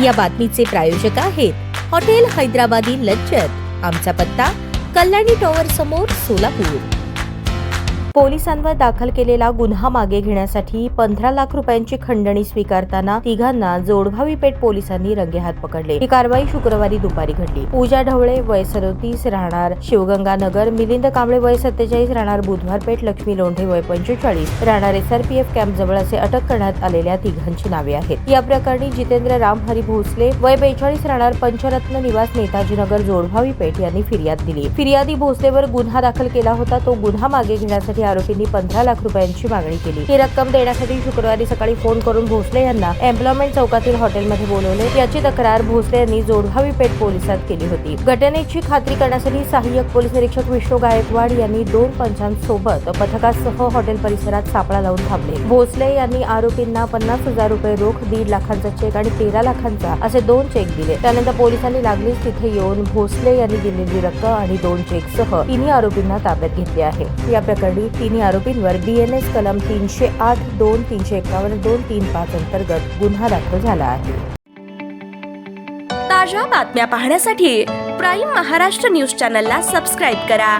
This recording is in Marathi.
या बातमीचे प्रायोजक आहेत हॉटेल हैदराबादी लज्जत। आमचा पत्ता कल्याणी टॉवर समोर, सोलापूर। पोलिसांवर दाखल केलेला गुन्हा मागे घेण्यासाठी 15 लाख रुपयांची खंडणी स्वीकारताना तिघांना जोडभावी पेठ पोलिसांनी रंगेहात पकडले। ही कारवाई शुक्रवारी दुपारी घडली। पूजा ढवळे वय 37 राहणार शिवगंगा नगर, मिलिंद कांबळे वय 47 राहणार बुधवार पेठ, लक्ष्मी लोंढे वय 45 राहणार SRPF कॅम्प जवळ असे अटक करण्यात आलेल्या तिघांची नावे आहेत। या प्रकरणी जितेंद्र रामहरी भोसले वय 42 राहणार पंचरत्न निवास, नेताजीनगर, जोडभावी पेठ यांनी फिर्याद दिली। फिर्यादी भोसलेवर गुन्हा दाखल केला होता। तो गुन्हा मागे घेण्यासाठी आरोपींनी 15 लाख रुपयांची मागणी केली। ही रक्कम देण्यासाठी शुक्रवारी सकाळी फोन करून भोसले यांना एम्प्लॉयमेंट चौकातील हॉटेलमध्ये बोलवले। याची तक्रार भोसले यांनी जोडभावी पेठ पोलिसात केली होती। घटनेची खात्री करण्यासाठी सहाय्यक पोलीस निरीक्षक विष्णू गायकवाड यांनी 2 पंचांसोबत पथकासह हॉटेल परिसरात सापळा लावून थांबले। भोसले यांनी आरोपींना 50,000 रुपये रोख, 1.5 लाखांचा चेक आणि 13 लाखांचा असे 2 चेक दिले। त्यानंतर पोलिसांनी लागलीच तिथे येऊन भोसले यांनी दिलेली रक्कम आणि 2 चेकसह तिन्ही आरोपींना ताब्यात घेतले आहे। या प्रकरणी तिन्ही आरोपींवर BNS कलम 308, 2, 351, 235 अंतर्गत गुन्हा दाखल झाला आहे। ताज्या बातम्या पाहण्यासाठी प्राईम महाराष्ट्र न्यूज चॅनलला सबस्क्राईब करा।